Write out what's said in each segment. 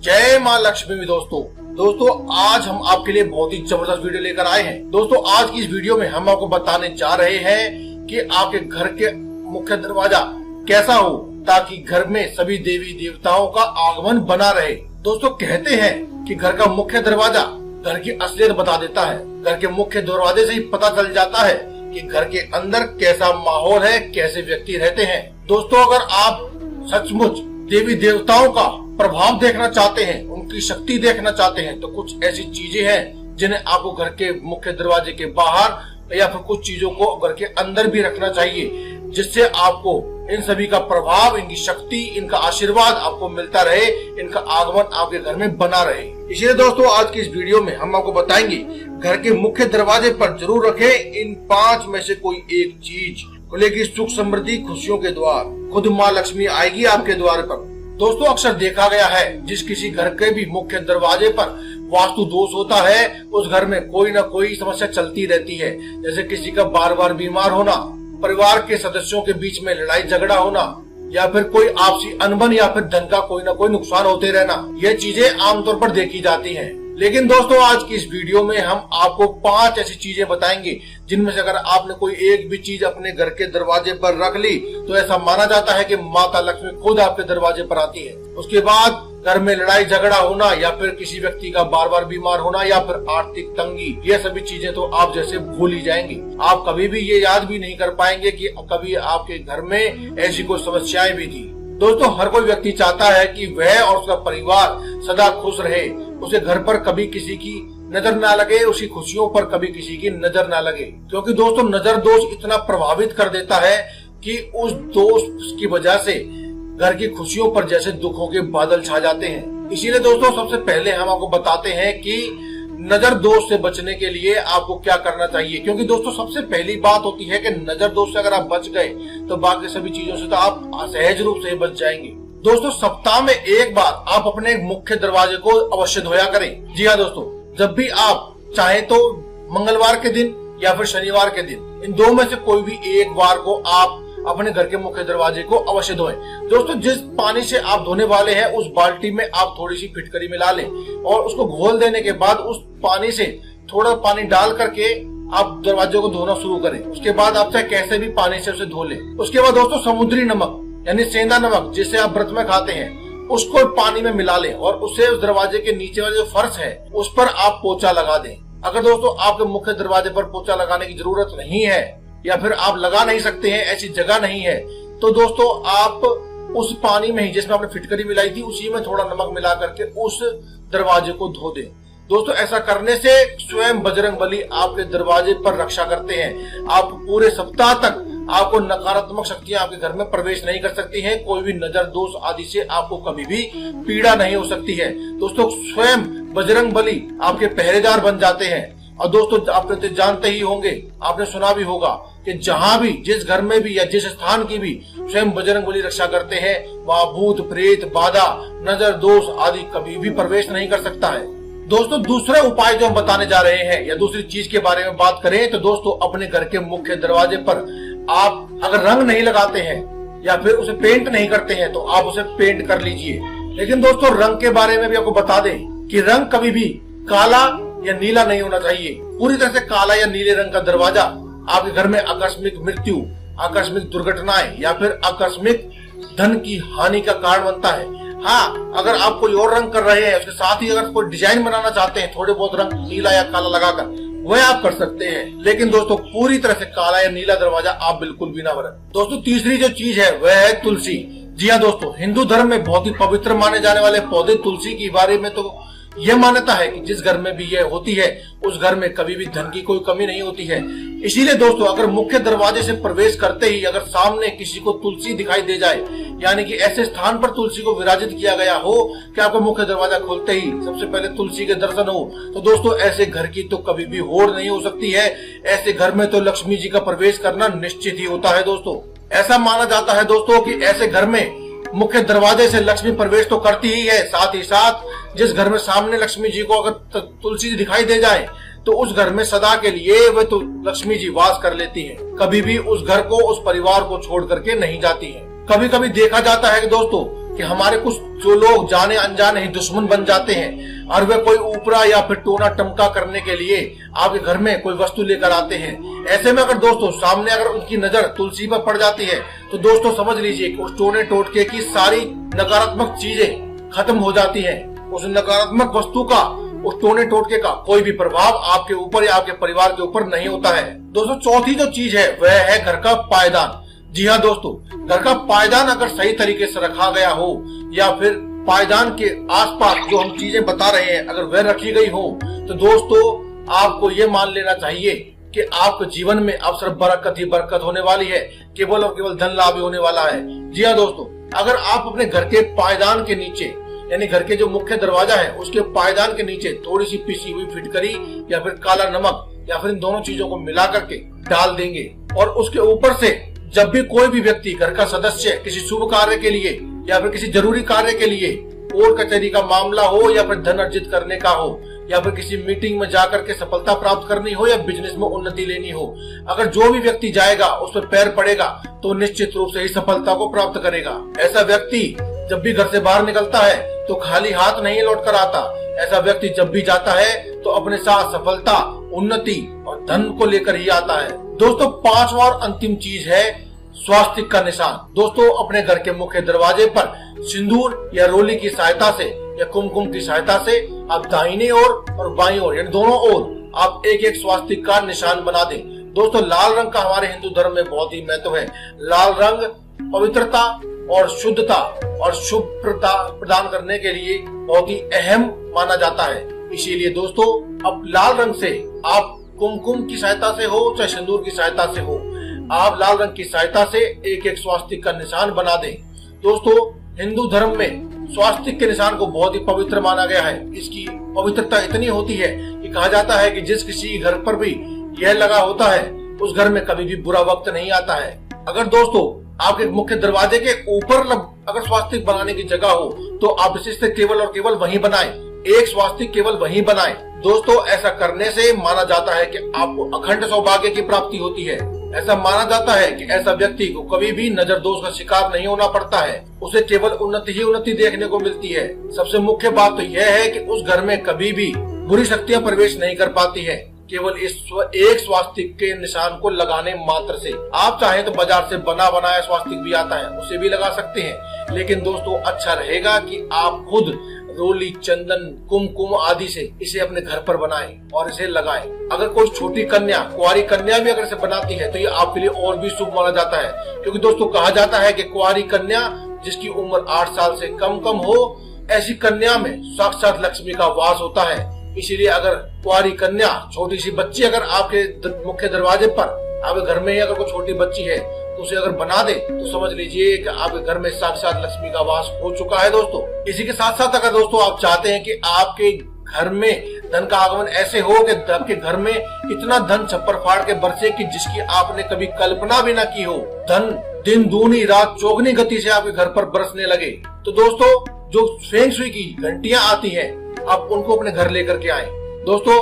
जय माँ लक्ष्मी। दोस्तों आज हम आपके लिए बहुत ही जबरदस्त वीडियो लेकर आए हैं। दोस्तों आज की इस वीडियो में हम आपको बताने जा रहे हैं कि आपके घर के मुख्य दरवाजा कैसा हो ताकि घर में सभी देवी देवताओं का आगमन बना रहे। दोस्तों कहते हैं कि घर का मुख्य दरवाजा घर की असलियत बता देता है। घर के मुख्य दरवाजे से ही पता चल जाता है कि घर के अंदर कैसा माहौल है, कैसे व्यक्ति रहते हैं। दोस्तों अगर आप सचमुच देवी देवताओं का प्रभाव देखना चाहते हैं, उनकी शक्ति देखना चाहते हैं, तो कुछ ऐसी चीजें हैं जिन्हें आपको घर के मुख्य दरवाजे के बाहर या फिर कुछ चीजों को घर के अंदर भी रखना चाहिए, जिससे आपको इन सभी का प्रभाव, इनकी शक्ति, इनका आशीर्वाद आपको मिलता रहे, इनका आगमन आपके घर में बना रहे। इसलिए दोस्तों आज की इस वीडियो में हम आपको बताएंगे घर के मुख्य दरवाजे पर जरूर रखें इन 5 में से कोई एक चीज। खुलेगी सुख समृद्धि खुशियों के द्वार, खुद माँ लक्ष्मी आएगी आपके द्वार पर। दोस्तों अक्सर देखा गया है जिस किसी घर के भी मुख्य दरवाजे पर वास्तु दोष होता है, उस घर में कोई न कोई समस्या चलती रहती है। जैसे किसी का बार बार बीमार होना, परिवार के सदस्यों के बीच में लड़ाई झगड़ा होना, या फिर कोई आपसी अनबन, या फिर धन का कोई न कोई नुकसान होते रहना। ये चीजें आमतौर पर देखी जाती हैं। लेकिन दोस्तों आज की इस वीडियो में हम आपको 5 ऐसी चीजें बताएंगे जिनमें से अगर आपने कोई एक भी चीज अपने घर के दरवाजे पर रख ली तो ऐसा माना जाता है कि माता लक्ष्मी खुद आपके दरवाजे पर आती है। उसके बाद घर में लड़ाई झगड़ा होना, या फिर किसी व्यक्ति का बार बार बीमार होना, या फिर आर्थिक तंगी, ये सभी चीजें तो आप जैसे भूल ही जाएंगे। आप कभी भी ये याद भी नहीं कर पाएंगे कि कभी आपके घर में ऐसी कोई समस्याएं भी थी। दोस्तों हर कोई व्यक्ति चाहता है कि वह और उसका परिवार सदा खुश रहे, उसे घर पर कभी किसी की नजर ना लगे, उसकी खुशियों पर कभी किसी की नजर ना लगे। क्योंकि दोस्तों नजर दोष इतना प्रभावित कर देता है कि उस दोष की वजह से घर की खुशियों पर जैसे दुखों के बादल छा जाते हैं। इसीलिए दोस्तों सबसे पहले हम आपको बताते हैं कि नजर दोष से बचने के लिए आपको क्या करना चाहिए। क्योंकि दोस्तों सबसे पहली बात होती है कि नजर दोष से अगर आप बच गए तो बाकी सभी चीजों से तो आप सहज रूप से बच जाएंगे। दोस्तों सप्ताह में एक बार आप अपने मुख्य दरवाजे को अवश्य धोया करें। जी हाँ दोस्तों, जब भी आप चाहे तो मंगलवार के दिन या फिर शनिवार के दिन, इन 2 में से कोई भी एक बार को आप अपने घर के मुख्य दरवाजे को अवश्य धोएं। दोस्तों जिस पानी से आप धोने वाले हैं उस बाल्टी में आप थोड़ी सी फिटकरी मिला लें और उसको घोल देने के बाद उस पानी से थोड़ा पानी डाल करके आप दरवाजे को धोना शुरू करें। उसके बाद आप चाहे कैसे भी पानी से उसे धो लें। उसके बाद दोस्तों समुद्री नमक यानी सेंधा नमक जिसे आप व्रत में खाते हैं, उसको पानी में मिला लें और उसे उस दरवाजे के नीचे वाले जो फर्श है उस पर आप पोछा लगा दें। अगर दोस्तों आपके मुख्य दरवाजे पर पोछा लगाने की जरूरत नहीं है या फिर आप लगा नहीं सकते हैं, ऐसी जगह नहीं है, तो दोस्तों आप उस पानी में ही जिसमें आपने फिटकरी मिलाई थी उसी में थोड़ा नमक मिला करके उस दरवाजे को धो दें। दोस्तों ऐसा करने से स्वयं बजरंगबली आपके दरवाजे पर रक्षा करते हैं। आप पूरे सप्ताह तक आपको नकारात्मक शक्तियां आपके घर में प्रवेश नहीं कर सकती हैं। कोई भी नजर दोष आदि से आपको कभी भी पीड़ा नहीं हो सकती है। दोस्तों स्वयं बजरंगबली आपके पहरेदार बन जाते हैं। और दोस्तों आपने तो जानते ही होंगे, आपने सुना भी होगा कि जहां भी, जिस घर में भी या जिस स्थान की भी स्वयं बजरंगबली रक्षा करते हैं, वहां भूत प्रेत बाधा नजर दोष आदि कभी भी प्रवेश नहीं कर सकता है। दोस्तों दूसरे उपाय जो हम बताने जा रहे हैं या दूसरी चीज के बारे में बात करें तो दोस्तों अपने घर के मुख्य दरवाजे पर आप अगर रंग नहीं लगाते हैं या फिर उसे पेंट नहीं करते हैं तो आप उसे पेंट कर लीजिए। लेकिन दोस्तों रंग के बारे में भी आपको बता दें कि रंग कभी भी काला या नीला नहीं होना चाहिए। पूरी तरह से काला या नीले रंग का दरवाजा आपके घर में आकस्मिक मृत्यु, आकस्मिक दुर्घटनाएं या फिर आकस्मिक धन की हानि का कारण बनता है। हाँ अगर आप कोई और रंग कर रहे हैं, उसके साथ ही अगर कोई डिजाइन बनाना चाहते हैं थोड़े बहुत रंग नीला या काला लगाकर, वह आप कर सकते हैं। लेकिन दोस्तों पूरी तरह से काला या नीला दरवाजा आप बिल्कुल भी ना बना। दोस्तों तीसरी जो चीज है वह है तुलसी। जी हाँ दोस्तों, हिंदू धर्म में बहुत ही पवित्र माने जाने वाले पौधे तुलसी के बारे में तो यह मान्यता है कि जिस घर में भी यह होती है उस घर में कभी भी धन की कोई कमी नहीं होती है। इसीलिए दोस्तों अगर मुख्य दरवाजे से प्रवेश करते ही अगर सामने किसी को तुलसी दिखाई दे जाए, यानी कि ऐसे स्थान पर तुलसी को विराजित किया गया हो कि आपका मुख्य दरवाजा खोलते ही सबसे पहले तुलसी के दर्शन हो, तो दोस्तों ऐसे घर की तो कभी भी होड़ नहीं हो सकती है। ऐसे घर में तो लक्ष्मी जी का प्रवेश करना निश्चित ही होता है। दोस्तों ऐसा माना जाता है दोस्तों कि ऐसे घर में मुख्य दरवाजे से लक्ष्मी प्रवेश तो करती ही है, साथ ही साथ जिस घर में सामने लक्ष्मी जी को अगर तुलसी दिखाई दे जाए तो उस घर में सदा के लिए वह तो लक्ष्मी जी वास कर लेती है, कभी भी उस घर को, उस परिवार को छोड़ करके नहीं जाती है। कभी कभी देखा जाता है कि दोस्तों कि हमारे कुछ जो लोग जाने अनजाने ही दुश्मन बन जाते हैं और वे कोई ऊपरा या फिर टोना टमका करने के लिए आपके घर में कोई वस्तु लेकर आते हैं। ऐसे में अगर दोस्तों सामने अगर उनकी नजर तुलसी पर पड़ जाती है तो दोस्तों समझ लीजिए कि उस टोने टोटके की सारी नकारात्मक चीजें खत्म हो जाती है। उस नकारात्मक वस्तु का, उस टोने टोटके का कोई भी प्रभाव आपके ऊपर या आपके परिवार के ऊपर नहीं होता है। दोस्तों चौथी जो चीज है वह है घर का पायदान। जी हाँ दोस्तों, घर का पायदान अगर सही तरीके से रखा गया हो या फिर पायदान के आसपास जो हम चीजें बता रहे हैं अगर वह रखी गई हो तो दोस्तों आपको ये मान लेना चाहिए कि आपके जीवन में अब सिर्फ बरकत ही बरकत होने वाली है, केवल और केवल धन लाभ ही होने वाला है। जी हाँ दोस्तों, अगर आप अपने घर के पायदान के नीचे यानी घर के जो मुख्य दरवाजा है उसके पायदान के नीचे थोड़ी सी पिसी हुई फिटकरी या फिर काला नमक या फिर इन दोनों चीजों को मिला करके डाल देंगे और उसके ऊपर से जब भी कोई भी व्यक्ति घर का सदस्य किसी शुभ कार्य के लिए या फिर किसी जरूरी कार्य के लिए कोर्ट कचहरी का मामला हो या फिर धन अर्जित करने का हो या फिर किसी मीटिंग में जाकर के सफलता प्राप्त करनी हो या बिजनेस में उन्नति लेनी हो, अगर जो भी व्यक्ति जाएगा उस पर पैर पड़ेगा तो निश्चित रूप से ही सफलता को प्राप्त करेगा। ऐसा व्यक्ति जब भी घर से बाहर निकलता है तो खाली हाथ नहीं लौट कर आता। ऐसा व्यक्ति जब भी जाता है तो अपने साथ सफलता, उन्नति और धन को लेकर ही आता है। दोस्तों पांचवा और अंतिम चीज है स्वास्तिक का निशान। दोस्तों अपने घर के मुख्य दरवाजे पर सिंदूर या रोली की सहायता से या कुमकुम की सहायता से आप दाहिने ओर और बाईं ओर यानी दोनों ओर आप एक एक स्वास्तिक का निशान बना दें। दोस्तों लाल रंग का हमारे हिंदू धर्म में बहुत ही महत्व है। लाल रंग पवित्रता और शुद्धता और शुभ प्रदान करने के लिए बहुत ही अहम माना जाता है। इसीलिए दोस्तों अब लाल रंग से आप कुमकुम की सहायता से हो चाहे सिंदूर की सहायता से हो, आप लाल रंग की सहायता से एक एक स्वास्तिक का निशान बना दें। दोस्तों हिंदू धर्म में स्वास्तिक के निशान को बहुत ही पवित्र माना गया है। इसकी पवित्रता इतनी होती है कि कहा जाता है कि जिस किसी घर पर भी यह लगा होता है उस घर में कभी भी बुरा वक्त नहीं आता है। अगर दोस्तों आपके मुख्य दरवाजे के ऊपर अगर स्वास्तिक बनाने की जगह हो तो आप इसे केवल और केवल वहीं बनाएं, एक स्वास्तिक केवल वहीं बनाएं। दोस्तों ऐसा करने से माना जाता है कि आपको अखंड सौभाग्य की प्राप्ति होती है। ऐसा माना जाता है कि ऐसा व्यक्ति को कभी भी नजर दोष का शिकार नहीं होना पड़ता है, उसे केवल उन्नति ही उन्नति देखने को मिलती है। सबसे मुख्य बात तो यह है कि उस घर में कभी भी बुरी शक्तियां प्रवेश नहीं कर पाती है, केवल इस एक स्वास्तिक के निशान को लगाने मात्र से। आप चाहे तो बाजार से बना बनाया स्वास्तिक भी आता है, उसे भी लगा सकते हैं, लेकिन दोस्तों अच्छा रहेगा कि आप खुद रोली, चंदन, कुमकुम आदि से इसे अपने घर पर बनाएं और इसे लगाएं। अगर कोई छोटी कन्या, कुंवारी कन्या भी अगर इसे बनाती है तो ये आपके लिए और भी शुभ माना जाता है, क्योंकि दोस्तों कहा जाता है कि कुंवारी कन्या जिसकी उम्र 8 साल से कम हो, ऐसी कन्या में साक्षात लक्ष्मी का वास होता है। इसीलिए अगर कुंवारी कन्या, छोटी सी बच्ची अगर आपके मुख्य दरवाजे पर, आपके घर में ही अगर कोई छोटी बच्ची है तो उसे अगर बना दे तो समझ लीजिए कि आपके घर में साक्षात लक्ष्मी का वास हो चुका है। दोस्तों इसी के साथ साथ अगर दोस्तों आप चाहते हैं कि आपके घर में धन का आगमन ऐसे हो कि आपके घर में इतना धन छप्पर फाड़ के बरसे कि जिसकी आपने कभी कल्पना भी न की हो, धन दिन दूनी रात चौगनी गति से आपके घर पर बरसने लगे, तो दोस्तों जो फेंग शुई की घंटियां आती हैं आप उनको अपने घर लेकर के आए। दोस्तों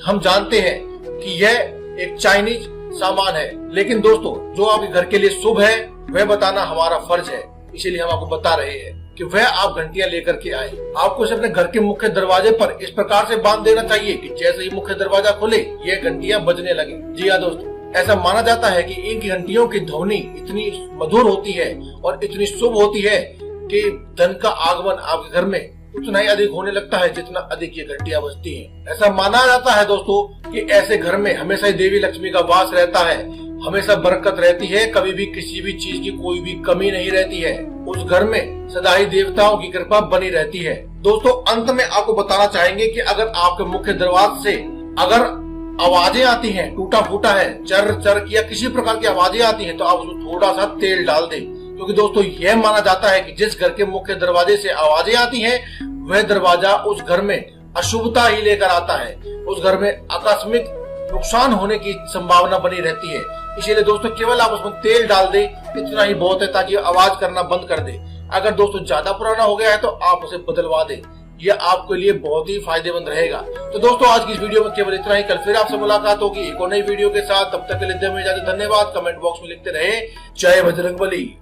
हम जानते हैं कि यह एक चाइनीज सामान है, लेकिन दोस्तों जो आपके घर के लिए शुभ है वह बताना हमारा फर्ज है। इसीलिए हम आपको बता रहे हैं कि वह आप घंटियां लेकर के आए। आपको इसे अपने घर के मुख्य दरवाजे पर इस प्रकार से बांध देना चाहिए कि जैसे ही मुख्य दरवाजा खुले ये घंटियां बजने लगे। जी हाँ दोस्तों, ऐसा माना जाता है कि इन घंटियों की ध्वनि इतनी मधुर होती है और इतनी शुभ होती है कि धन का आगमन आपके घर में उतना ही अधिक होने लगता है जितना अधिक ये घंटियां बजती हैं। ऐसा माना जाता है दोस्तों कि ऐसे घर में हमेशा ही देवी लक्ष्मी का वास रहता है, हमेशा बरकत रहती है, कभी भी किसी भी चीज की कोई भी कमी नहीं रहती है। उस घर में सदा ही देवताओं की कृपा बनी रहती है। दोस्तों अंत में आपको बताना चाहेंगे कि अगर आपके मुख्य दरवाजे से अगर आवाजें आती हैं, टूटा फूटा है, चर चर या किसी प्रकार की आवाजें आती हैं तो आप उसमें थोड़ा सा तेल डाल दें, क्योंकि दोस्तों यह माना जाता है कि जिस घर के मुख्य दरवाजे से आवाजें आती हैं वह दरवाजा उस घर में अशुभता ही लेकर आता है, उस घर में आकस्मिक नुकसान होने की संभावना बनी रहती है। इसीलिए दोस्तों केवल आप उसमें तेल डाल दें, इतना ही बहुत है ताकि आवाज करना बंद कर दे। अगर दोस्तों ज्यादा पुराना हो गया है तो आप उसे बदलवा दें, यह आपके लिए बहुत ही फायदेमंद रहेगा। तो दोस्तों आज की इस वीडियो में केवल इतना ही। कल फिर आपसे मुलाकात होगी एक और नई वीडियो के साथ। तब तक के लिए इजाजत, धन्यवाद। कमेंट बॉक्स में लिखते रहे जय बजरंगबली।